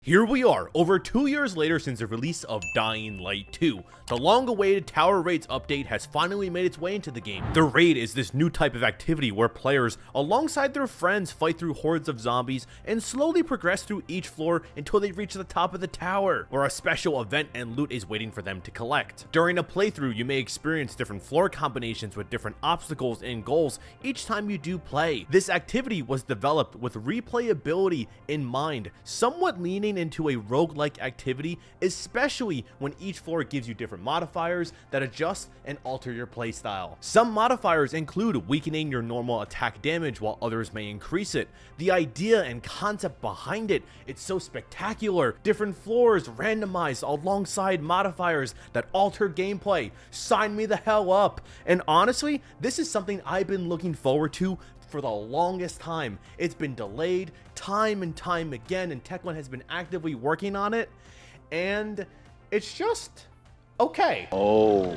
Here we are, over 2 years later since the release of Dying Light 2. The long-awaited Tower Raids update has finally made its way into the game. The raid is this new type of activity where players, alongside their friends, fight through hordes of zombies and slowly progress through each floor until they reach the top of the tower, where a special event and loot is waiting for them to collect. During a playthrough, you may experience different floor combinations with different obstacles and goals each time you do play. This activity was developed with replayability in mind, somewhat leaning into a roguelike activity, especially when each floor gives you different modifiers that adjust and alter your playstyle. Some modifiers include weakening your normal attack damage while others may increase it. The idea and concept behind it, it's so spectacular. Different floors randomized alongside modifiers that alter gameplay. Sign me the hell up. And honestly, this is something I've been looking forward to for the longest time. It's been delayed time and time again, and Tech1 has been actively working on it, and it's just okay. Oh.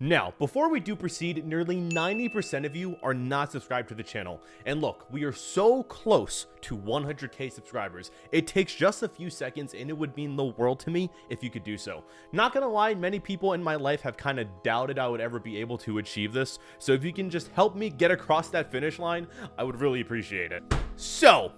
Now, before we do proceed, nearly 90% of you are not subscribed to the channel. And look, we are so close to 100k subscribers. It takes just a few seconds and it would mean the world to me if you could do so. Not gonna lie, many people in my life have kind of doubted I would ever be able to achieve this. So if you can just help me get across that finish line, I would really appreciate it. So,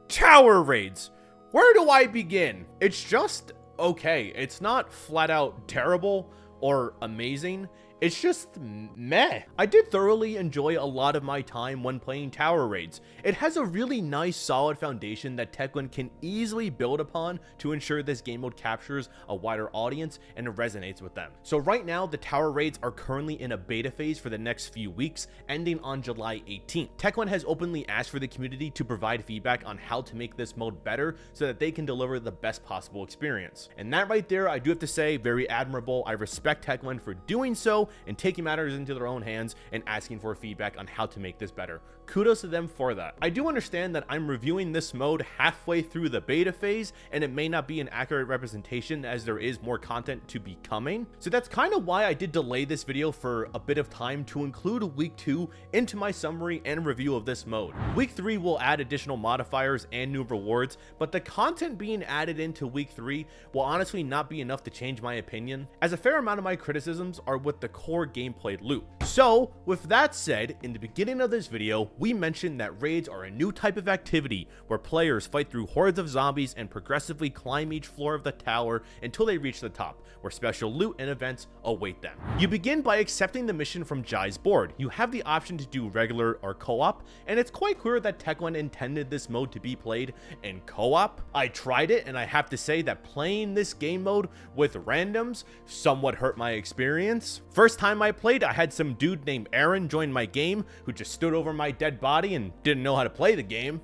Tower Raids. Where do I begin? It's just okay. It's not flat out terrible or amazing. It's just meh. I did thoroughly enjoy a lot of my time when playing Tower Raids. It has a really nice solid foundation that Tech1 can easily build upon to ensure this game mode captures a wider audience and resonates with them. So right now, the Tower Raids are currently in a beta phase for the next few weeks, ending on July 18th. Tech1 has openly asked for the community to provide feedback on how to make this mode better so that they can deliver the best possible experience. And that right there, I do have to say, very admirable. I respect Tech1 for doing so and taking matters into their own hands and asking for feedback on how to make this better. Kudos to them for that. I do understand that I'm reviewing this mode halfway through the beta phase, and it may not be an accurate representation as there is more content to be coming. So that's kind of why I did delay this video for a bit of time to include week 2 into my summary and review of this mode. Week 3 will add additional modifiers and new rewards, but the content being added into week 3 will honestly not be enough to change my opinion, as a fair amount of my criticisms are with the core gameplay loop. So with that said, in the beginning of this video, we mentioned that raids are a new type of activity where players fight through hordes of zombies and progressively climb each floor of the tower until they reach the top, where special loot and events await them. You begin by accepting the mission from Jai's board. You have the option to do regular or co-op, and it's quite clear that Tech1 intended this mode to be played in co-op. I tried it, and I have to say that playing this game mode with randoms somewhat hurt my experience. First time I played, I had some dude named Aaron join my game who just stood over my dead body and didn't know how to play the game.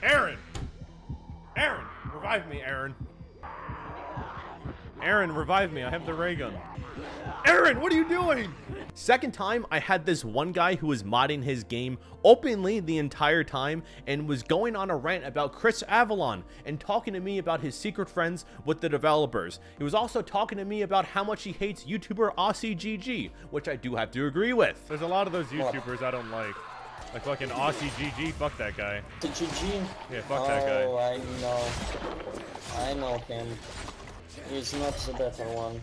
Aaron, revive me, Aaron. Aaron, revive me. I have the ray gun. Aaron, what are you doing? Second time, I had this one guy who was modding his game openly the entire time and was going on a rant about Chris Avalon and talking to me about his secret friends with the developers. He was also talking to me about how much he hates YouTuber AussieGG, which I do have to agree with. There's a lot of those YouTubers I don't like. Like fucking AussieGG, fuck that guy. GG? Yeah, fuck that guy. Oh, I know him. He's not the better one.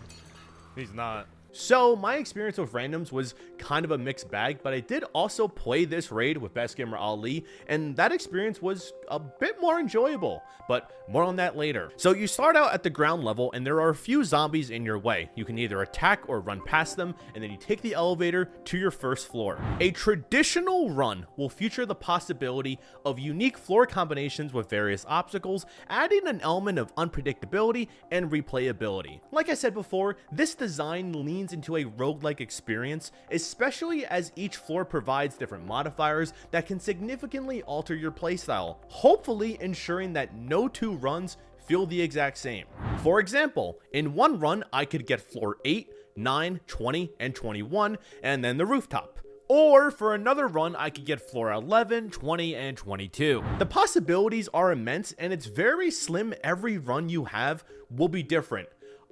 He's not. So my experience with randoms was kind of a mixed bag, but I did also play this raid with Best Gamer Ali, and that experience was a bit more enjoyable, but more on that later. So you start out at the ground level and there are a few zombies in your way. You can either attack or run past them, and then you take the elevator to your first floor. A traditional run will feature the possibility of unique floor combinations with various obstacles, adding an element of unpredictability and replayability. Like I said before, this design leans into a roguelike experience, especially as each floor provides different modifiers that can significantly alter your playstyle, hopefully ensuring that no two runs feel the exact same. For example, in one run I could get floor 8, 9, 20, and 21, and then the rooftop. Or for another run, I could get floor 11, 20, and 22. The possibilities are immense, and it's very slim. Every run you have will be different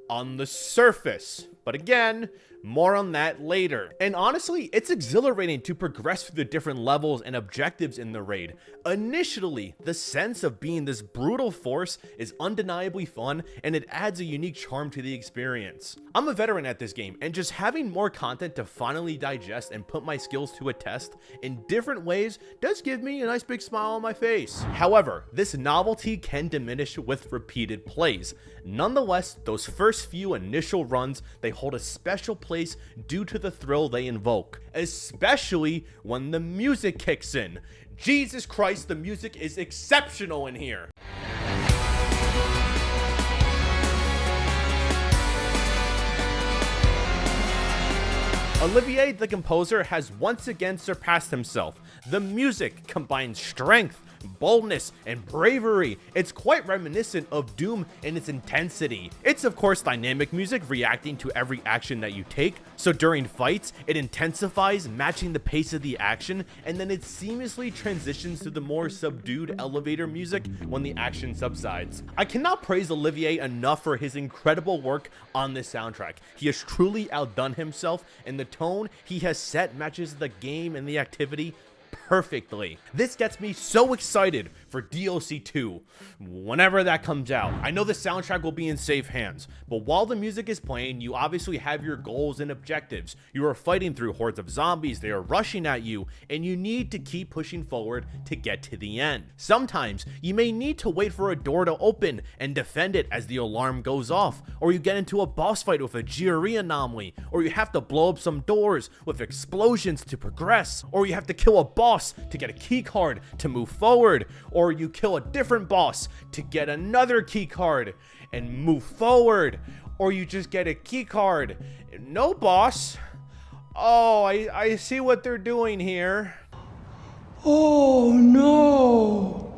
on the surface. But again, More on that later. And honestly, it's exhilarating to progress through the different levels and objectives in the raid. Initially, the sense of being this brutal force is undeniably fun, and it adds a unique charm to the experience. I'm a veteran at this game, and just having more content to finally digest and put my skills to a test in different ways does give me a nice big smile on my face. However, this novelty can diminish with repeated plays. Nonetheless, those first few initial runs, they hold a special place due to the thrill they invoke, especially when the music kicks in. Jesus Christ, the music is exceptional in here. Olivier, the composer, has once again surpassed himself. The music combines strength, boldness, and bravery. It's quite reminiscent of Doom in its intensity. It's of course dynamic music reacting to every action that you take, so during fights, it intensifies, matching the pace of the action, and then it seamlessly transitions to the more subdued elevator music when the action subsides. I cannot praise Olivier enough for his incredible work on this soundtrack. He has truly outdone himself, and the tone he has set matches the game and the activity perfectly. This gets me so excited for DLC 2, whenever that comes out. I know the soundtrack will be in safe hands, but while the music is playing, you obviously have your goals and objectives. You are fighting through hordes of zombies, they are rushing at you, and you need to keep pushing forward to get to the end. Sometimes, you may need to wait for a door to open and defend it as the alarm goes off, or you get into a boss fight with a GRE anomaly, or you have to blow up some doors with explosions to progress, or you have to kill a boss to get a key card to move forward, or you kill a different boss to get another key card and move forward, or you just get a key card. No boss. Oh, I see what they're doing here. Oh no!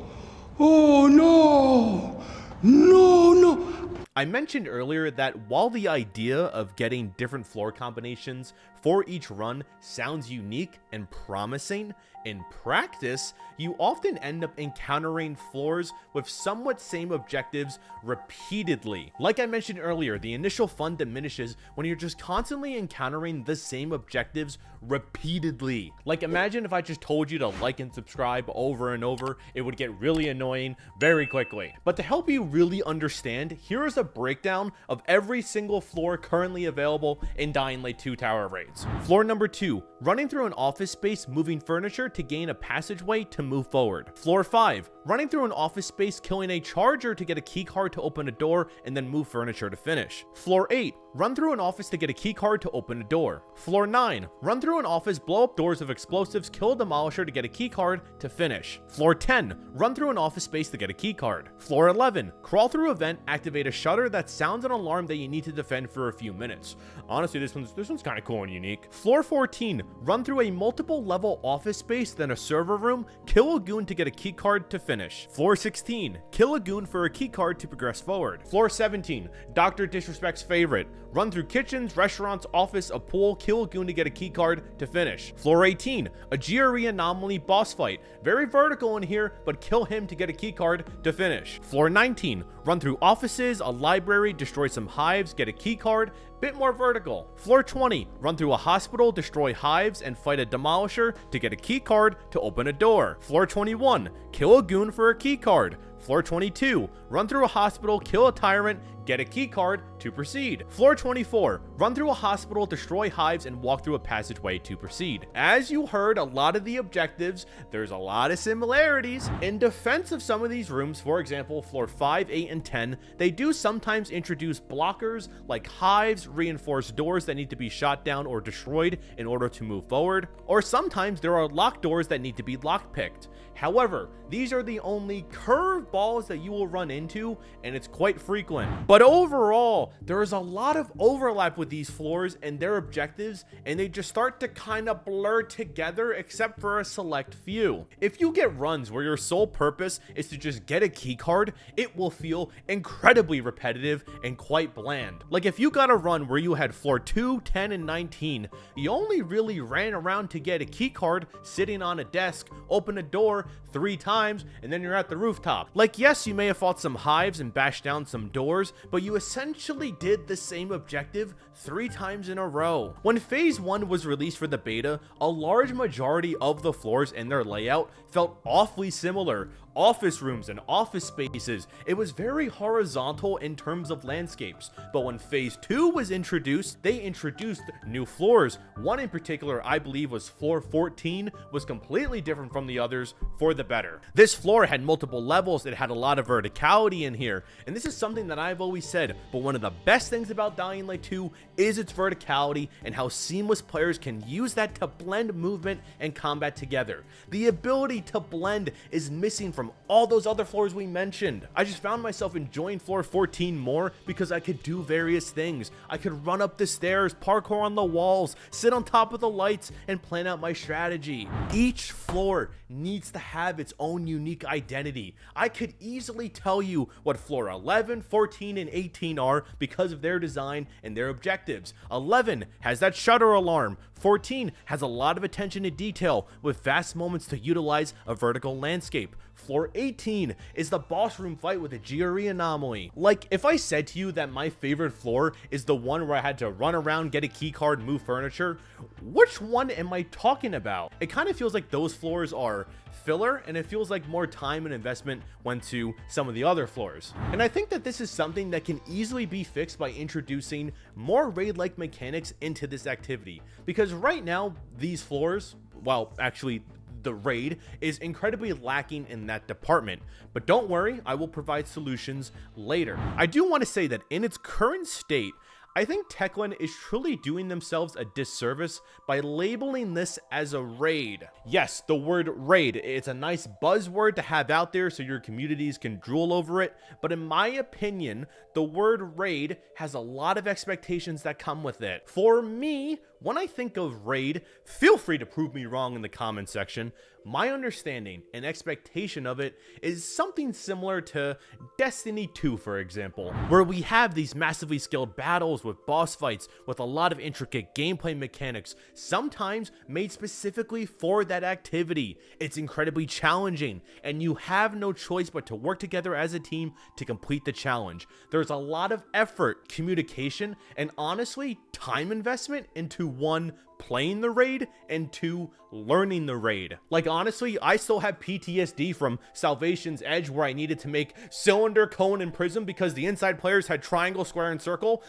Oh no! No, no! I mentioned earlier that while the idea of getting different floor combinations for each run sounds unique and promising, in practice, you often end up encountering floors with somewhat same objectives repeatedly. Like I mentioned earlier, the initial fun diminishes when you're just constantly encountering the same objectives repeatedly. Like imagine if I just told you to like and subscribe over and over, it would get really annoying very quickly. But to help you really understand, here is a breakdown of every single floor currently available in Dying Light 2 Tower Raids. Floor number 2, running through an office space, moving furniture to gain a passageway to move forward. Floor 5, running through an office space, killing a charger to get a key card to open a door and then move furniture to finish. Floor 8, run through an office to get a key card to open a door. Floor 9, run through an office, blow up doors of explosives, kill a demolisher to get a key card to finish. Floor 10, run through an office space to get a key card. Floor 11, crawl through a vent, activate a shutter that sounds an alarm that you need to defend for a few minutes. Honestly, this one's kind of cool and unique. Floor 14, run through a multiple level office space, then a server room, kill a goon to get a key card to finish. Floor 16, kill a goon for a key card to progress forward. Floor 17, Dr. Disrespect's favorite, run through kitchens, restaurants, office, a pool, kill a goon to get a key card to finish. Floor 18, a GRE anomaly boss fight, very vertical in here, but kill him to get a key card to finish. Floor 19, run through offices, a library, destroy some hives, get a key card, bit more vertical. Floor 20, run through a hospital, destroy hives, and fight a demolisher to get a key card to open a door. Floor 21, kill a goon for a key card. Floor 22, run through a hospital, kill a tyrant, get a key card to proceed. Floor 24, run through a hospital, destroy hives, and walk through a passageway to proceed. As you heard, a lot of the objectives, there's a lot of similarities. In defense of some of these rooms, for example, floor 5, 8, and 10, they do sometimes introduce blockers like hives, reinforced doors that need to be shot down or destroyed in order to move forward, or sometimes there are locked doors that need to be lockpicked. However, these are the only curveballs that you will run into, and it's quite frequent. But overall, there is a lot of overlap with these floors and their objectives, and they just start to kind of blur together except for a select few. If you get runs where your sole purpose is to just get a key card, it will feel incredibly repetitive and quite bland. Like if you got a run where you had floor 2, 10, and 19, you only really ran around to get a key card, sitting on a desk, open a door 3 times, and then you're at the rooftop. Like yes, you may have fought some hives and bashed down some doors, but you essentially did the same objective 3 times in a row. When Phase 1 was released for the beta, a large majority of the floors and their layout felt awfully similar. Office rooms and office spaces. It was very horizontal in terms of landscapes, but when Phase 2 was introduced, they introduced new floors. One in particular, I believe, was floor 14, was completely different from the others for the better. This floor had multiple levels, it had a lot of verticality in here, and this is something that I've always said, but one of the best things about Dying Light 2 is its verticality and how seamless players can use that to blend movement and combat together. The ability to blend is missing from all those other floors we mentioned. I just found myself enjoying floor 14 more because I could do various things. I could run up the stairs, parkour on the walls, sit on top of the lights, and plan out my strategy. Each floor needs to have its own unique identity. I could easily tell you what floor 11, 14, and 18 are because of their design and their objectives. 11 has that shutter alarm. 14 has a lot of attention to detail with fast moments to utilize a vertical landscape. Floor 18 is the boss room fight with a GRE anomaly. Like, if I said to you that my favorite floor is the one where I had to run around, get a key card, move furniture, which one am I talking about? It kind of feels like those floors are filler, and it feels like more time and investment went to some of the other floors. And I think that this is something that can easily be fixed by introducing more raid-like mechanics into this activity, because right now these floors, well, actually the raid, is incredibly lacking in that department. But don't worry, I will provide solutions later. I do want to say that in its current state, I think Techland is truly doing themselves a disservice by labeling this as a raid. Yes, the word raid, it's a nice buzzword to have out there so your communities can drool over it, but in my opinion, the word raid has a lot of expectations that come with it. For me, when I think of raid, feel free to prove me wrong in the comment section. My understanding and expectation of it is something similar to Destiny 2, for example, where we have these massively skilled battles with boss fights with a lot of intricate gameplay mechanics, sometimes made specifically for that activity. It's incredibly challenging, and you have no choice but to work together as a team to complete the challenge. There's a lot of effort, communication, and honestly, time investment into 1, playing the raid, and 2, learning the raid. Like, honestly, I still have PTSD from Salvation's Edge, where I needed to make cylinder, cone, and prism because the inside players had triangle, square, and circle.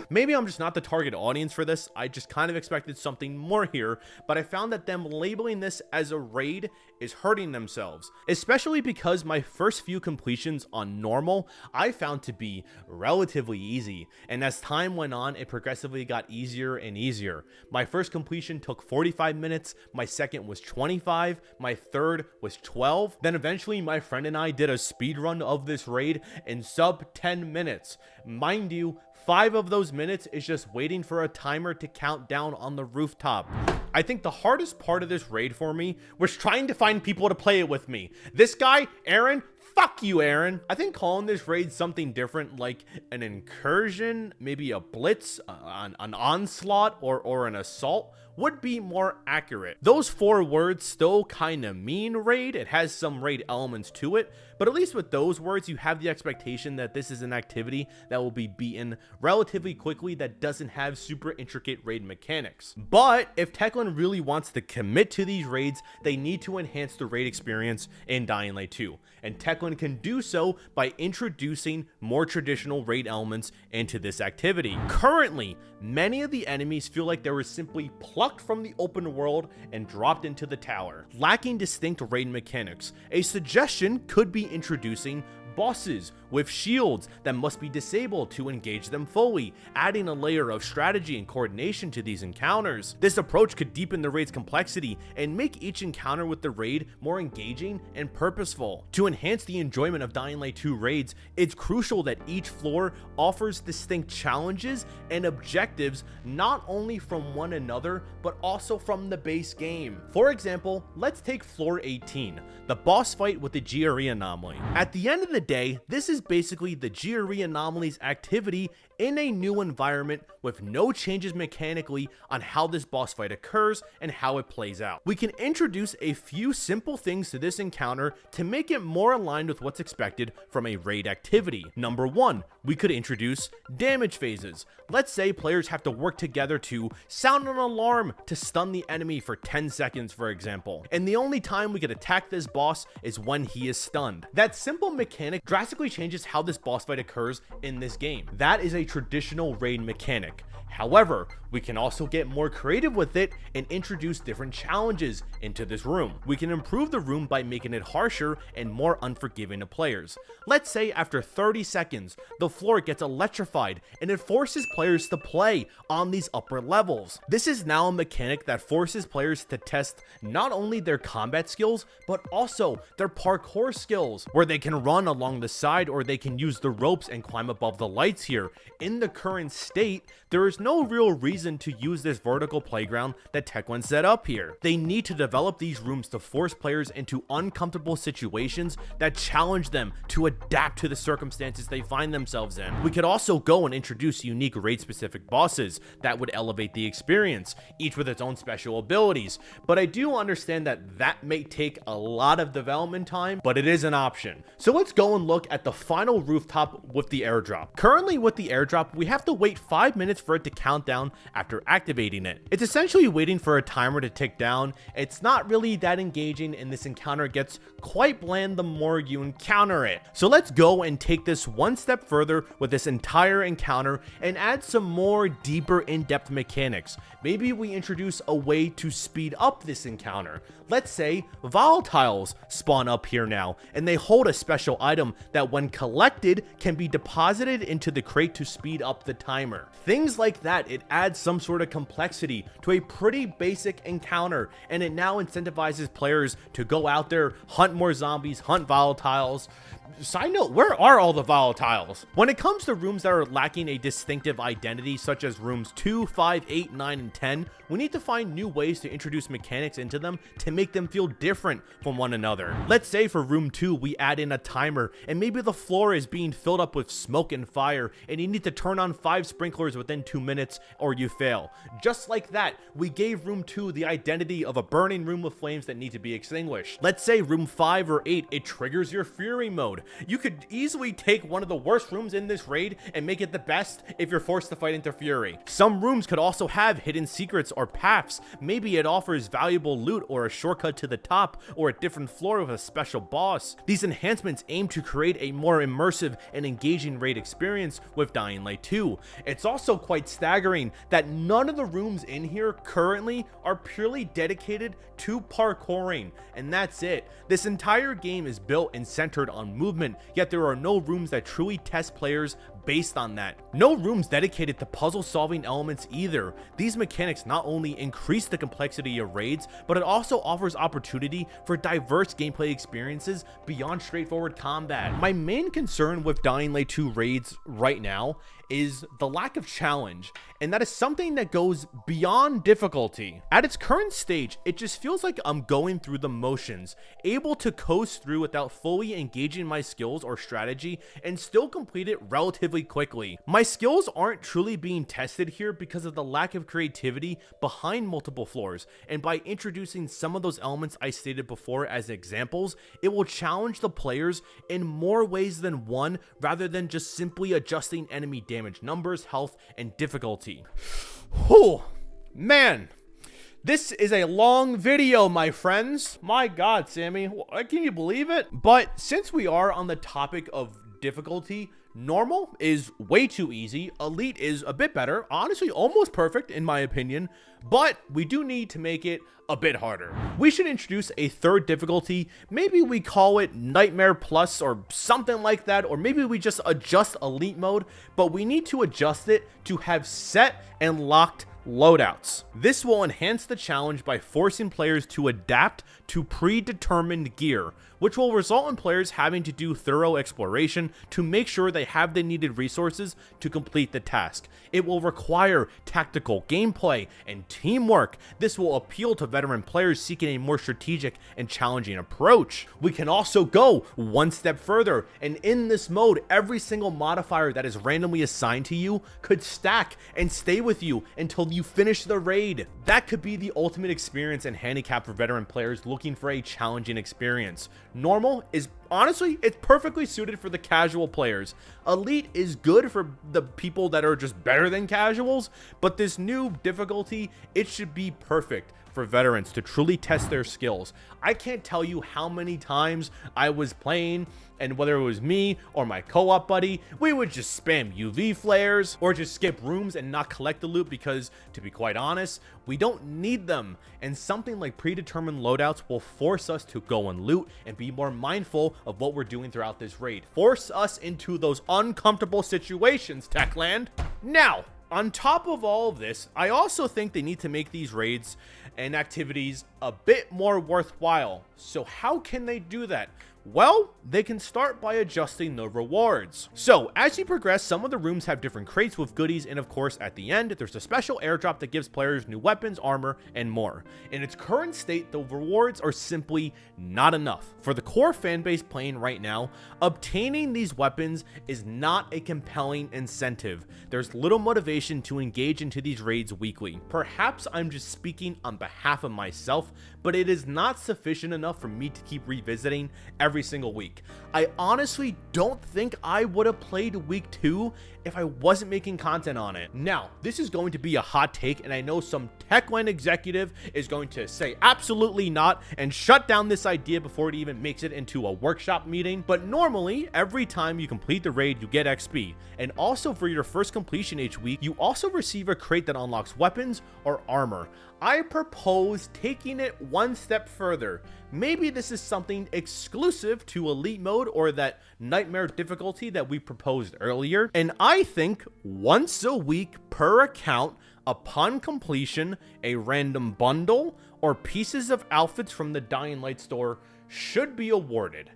Maybe I'm just not the target audience for this. I just kind of expected something more here, but I found that them labeling this as a raid is hurting themselves, especially because my first few completions on normal I found to be relatively easy, and as time went on, it progressively got easier and easier. My first completion took 45 minutes, my second was 25, my third was 12, then eventually my friend and I did a speed run of this raid in sub 10 minutes. Mind you, 5 of those minutes is just waiting for a timer to count down on the rooftop. I think the hardest part of this raid for me was trying to find people to play it with me. This guy, Aaron, fuck you, Aaron. I think calling this raid something different, like an incursion, maybe a blitz, an onslaught, or an assault, would be more accurate. Those 4 words still kind of mean raid. It has some raid elements to it, but at least with those words, you have the expectation that this is an activity that will be beaten relatively quickly that doesn't have super intricate raid mechanics. But if Techland really wants to commit to these raids, they need to enhance the raid experience in Dying Light 2, and Techland can do so by introducing more traditional raid elements into this activity. Currently, many of the enemies feel like they were simply plucked from the open world and dropped into the tower, lacking distinct raid mechanics. A suggestion could be introducing bosses with shields that must be disabled to engage them fully, adding a layer of strategy and coordination to these encounters. This approach could deepen the raid's complexity and make each encounter with the raid more engaging and purposeful. To enhance the enjoyment of Dying Light 2 raids, it's crucial that each floor offers distinct challenges and objectives not only from one another, but also from the base game. For example, let's take floor 18, the boss fight with the GRE anomaly. At the end of the day, this is basically the GRE Anomalies activity in a new environment with no changes mechanically on how this boss fight occurs and how it plays out. We can introduce a few simple things to this encounter to make it more aligned with what's expected from a raid activity. Number 1, we could introduce damage phases. Let's say players have to work together to sound an alarm to stun the enemy for 10 seconds, for example. And the only time we could attack this boss is when he is stunned. That simple mechanic drastically changes how this boss fight occurs in this game. That is a traditional raid mechanic. However, we can also get more creative with it and introduce different challenges into this room. We can improve the room by making it harsher and more unforgiving to players. Let's say after 30 seconds, the floor gets electrified and it forces players to play on these upper levels. This is now a mechanic that forces players to test not only their combat skills, but also their parkour skills, where they can run along the side or they can use the ropes and climb above the lights here. In the current state, there is no real reason to use this vertical playground that Tech1 set up here. They need to develop these rooms to force players into uncomfortable situations that challenge them to adapt to the circumstances they find themselves in. We could also go and introduce unique raid-specific bosses that would elevate the experience, each with its own special abilities, but I do understand that that may take a lot of development time, but it is an option. So let's go and look at the final rooftop with the airdrop. Currently with the airdrop, we have to wait 5 minutes for it to count down after activating it. It's essentially waiting for a timer to tick down. It's not really that engaging, and this encounter gets quite bland the more you encounter it. So let's go and take this one step further with this entire encounter and add some more deeper in-depth mechanics. Maybe we introduce a way to speed up this encounter. Let's say volatiles spawn up here now, and they hold a special item that when collected can be deposited into the crate to speed up the timer. Things like that, it adds some sort of complexity to a pretty basic encounter, and it now incentivizes players to go out there, hunt more zombies, hunt volatiles. Side note, where are all the volatiles? When it comes to rooms that are lacking a distinctive identity, such as rooms 2, 5, 8, 9, and 10, we need to find new ways to introduce mechanics into them to make them feel different from one another. Let's say for room 2, we add in a timer, and maybe the floor is being filled up with smoke and fire, and you need to turn on 5 sprinklers within 2 minutes or you fail. Just like that, we gave room 2 the identity of a burning room with flames that need to be extinguished. Let's say room 5 or 8, it triggers your fury mode. You could easily take one of the worst rooms in this raid and make it the best if you're forced to fight into fury. Some rooms could also have hidden secrets or paths. Maybe it offers valuable loot or a shortcut to the top or a different floor with a special boss. These enhancements aim to create a more immersive and engaging raid experience with Dying Light 2. It's also quite staggering that none of the rooms in here currently are purely dedicated to parkouring, and that's it. This entire game is built and centered on movement, yet there are no rooms that truly test players based on that. No rooms dedicated to puzzle solving elements either. These mechanics not only increase the complexity of raids, but it also offers opportunity for diverse gameplay experiences beyond straightforward combat. My main concern with Dying Light 2 raids right now is the lack of challenge, and that is something that goes beyond difficulty. At its current stage, it just feels like I'm going through the motions, able to coast through without fully engaging my skills or strategy and still complete it relatively quickly. My skills aren't truly being tested here because of the lack of creativity behind multiple floors, and by introducing some of those elements I stated before as examples, it will challenge the players in more ways than one rather than just simply adjusting enemy damage numbers, health, and difficulty. Whew, man, this is a long video, my friends. My God, Sammy, can you believe it? But since we are on the topic of difficulty, normal is way too easy, elite is a bit better, honestly almost perfect in my opinion, but we do need to make it a bit harder. We should introduce a third difficulty. Maybe we call it Nightmare Plus or something like that, or maybe we just adjust elite mode, but we need to adjust it to have set and locked loadouts. This will enhance the challenge by forcing players to adapt to predetermined gear, which will result in players having to do thorough exploration to make sure they have the needed resources to complete the task. It will require tactical gameplay and teamwork. This will appeal to veteran players seeking a more strategic and challenging approach. We can also go one step further, and in this mode, every single modifier that is randomly assigned to you could stack and stay with you until you finish the raid. That could be the ultimate experience and handicap for veteran players looking for a challenging experience. Normal is honestly, it's perfectly suited for the casual players. Elite is good for the people that are just better than casuals, but this new difficulty, it should be perfect for veterans to truly test their skills. I can't tell you how many times I was playing, and whether it was me or my co-op buddy, we would just spam UV flares or just skip rooms and not collect the loot because, to be quite honest, we don't need them. And something like predetermined loadouts will force us to go and loot and be more mindful of what we're doing throughout this raid. Force us into those uncomfortable situations, Techland. Now, on top of all of this, I also think they need to make these raids and activities a bit more worthwhile. So how can they do that? Well, they can start by adjusting the rewards. So as you progress, some of the rooms have different crates with goodies, and of course at the end there's a special airdrop that gives players new weapons, armor, and more. In its current state, the rewards are simply not enough. For the core fanbase playing right now, obtaining these weapons is not a compelling incentive. There's little motivation to engage into these raids weekly. Perhaps I'm just speaking on behalf of myself, but it is not sufficient enough for me to keep revisiting every single week. I honestly don't think I would have played week 2 if I wasn't making content on it. Now, this is going to be a hot take, and I know some Techland executive is going to say absolutely not and shut down this idea before it even makes it into a workshop meeting. But normally, every time you complete the raid, you get XP. And also for your first completion each week, you also receive a crate that unlocks weapons or armor. I propose taking it one step further. Maybe this is something exclusive to Elite mode or that nightmare difficulty that we proposed earlier. And I think once a week per account, upon completion, a random bundle or pieces of outfits from the Dying Light store should be awarded.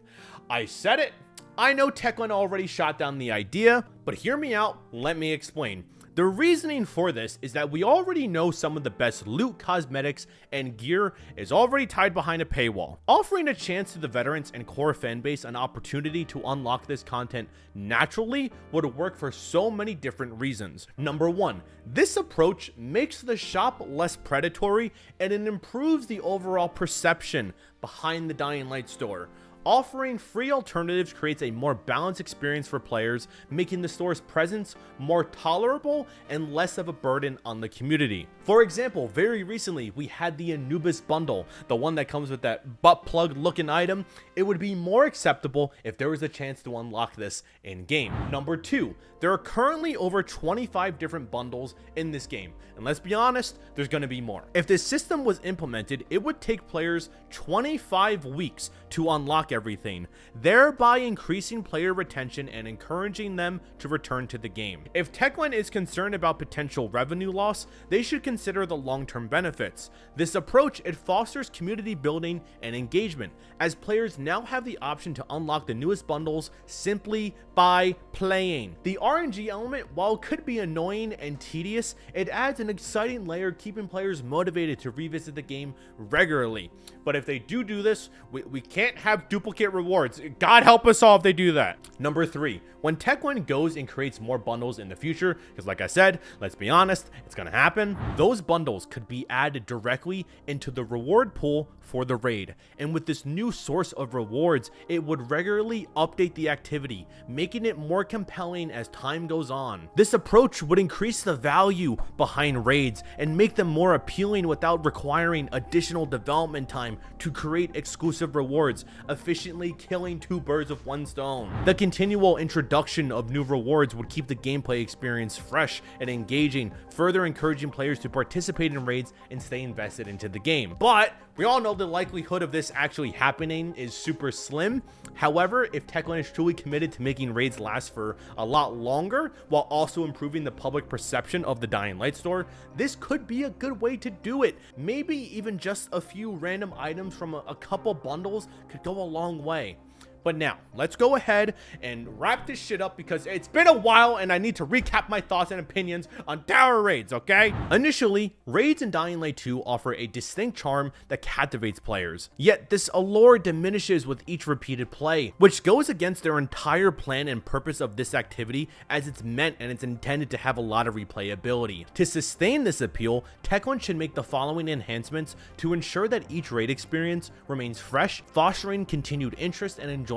I said it. I know Techland already shot down the idea, but hear me out, let me explain. The reasoning for this is that we already know some of the best loot, cosmetics, and gear is already tied behind a paywall. Offering a chance to the veterans and core fanbase an opportunity to unlock this content naturally would work for so many different reasons. Number 1, this approach makes the shop less predatory and it improves the overall perception behind the Dying Light store. Offering free alternatives creates a more balanced experience for players, making the store's presence more tolerable and less of a burden on the community. For example, very recently we had the Anubis bundle, the one that comes with that butt plug looking item. It would be more acceptable if there was a chance to unlock this in game. Number 2, there are currently over 25 different bundles in this game, and let's be honest, there's going to be more. If this system was implemented, it would take players 25 weeks to unlock everything, thereby increasing player retention and encouraging them to return to the game. If Techland is concerned about potential revenue loss, they should consider the long-term benefits. This approach, it fosters community building and engagement, as players now have the option to unlock the newest bundles simply by playing. The RNG element, while it could be annoying and tedious, it adds an exciting layer, keeping players motivated to revisit the game regularly. But if they do this, we can't have duplicate rewards. God help us all if they do that. Number 3, when Techland goes and creates more bundles in the future, because like I said, let's be honest, it's gonna happen, those bundles could be added directly into the reward pool for the raid. And with this new source of rewards, it would regularly update the activity, making it more compelling as time goes on. This approach would increase the value behind raids and make them more appealing without requiring additional development time to create exclusive rewards, efficiently killing 2 birds with 1 stone. The continual introduction of new rewards would keep the gameplay experience fresh and engaging, further encouraging players to participate in raids and stay invested into the game. But We all know the likelihood of this actually happening is super slim. However, if Techland is truly committed to making raids last for a lot longer while also improving the public perception of the Dying Light store, this could be a good way to do it. Maybe even just a few random items from a couple bundles could go a long way. But now, let's go ahead and wrap this shit up because it's been a while and I need to recap my thoughts and opinions on tower raids, okay? Initially, raids in Dying Light 2 offer a distinct charm that captivates players. Yet, this allure diminishes with each repeated play, which goes against their entire plan and purpose of this activity, as it's meant and it's intended to have a lot of replayability. To sustain this appeal, Techland should make the following enhancements to ensure that each raid experience remains fresh, fostering continued interest and enjoyment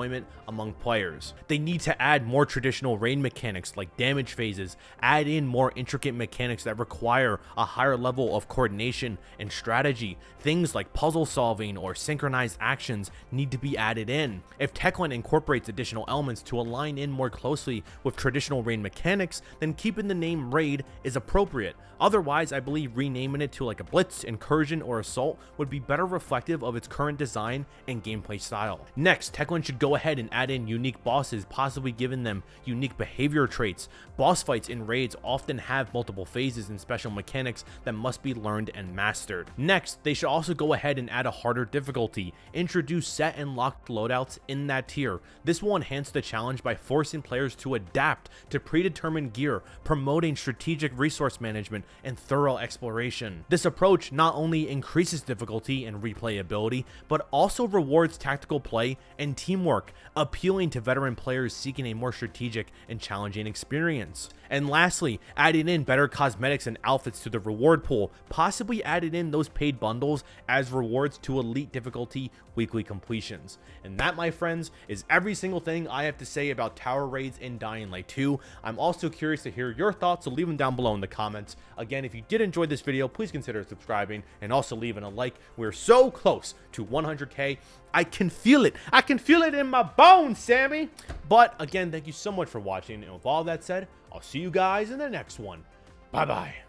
among players. They need to add more traditional raid mechanics like damage phases, add in more intricate mechanics that require a higher level of coordination and strategy. Things like puzzle solving or synchronized actions need to be added in. If Techland incorporates additional elements to align in more closely with traditional raid mechanics, then keeping the name raid is appropriate. Otherwise, I believe renaming it to like a blitz, incursion, or assault would be better reflective of its current design and gameplay style. Next, Techland should go ahead and add in unique bosses, possibly giving them unique behavior traits. Boss fights in raids often have multiple phases and special mechanics that must be learned and mastered. Next, they should also go ahead and add a harder difficulty, introduce set and locked loadouts in that tier. This will enhance the challenge by forcing players to adapt to predetermined gear, promoting strategic resource management and thorough exploration. This approach not only increases difficulty and replayability, but also rewards tactical play and teamwork, appealing to veteran players seeking a more strategic and challenging experience. And lastly, adding in better cosmetics and outfits to the reward pool, possibly added in those paid bundles as rewards to elite difficulty weekly completions. And that, my friends, is every single thing I have to say about tower raids in Dying Light 2. I'm also curious to hear your thoughts, so leave them down below in the comments. Again, if you did enjoy this video, please consider subscribing and also leaving a like. We're so close to 100K. I can feel it. I can feel it in my bones, Sammy. But again, thank you so much for watching. And with all that said, I'll see you guys in the next one. Bye-bye.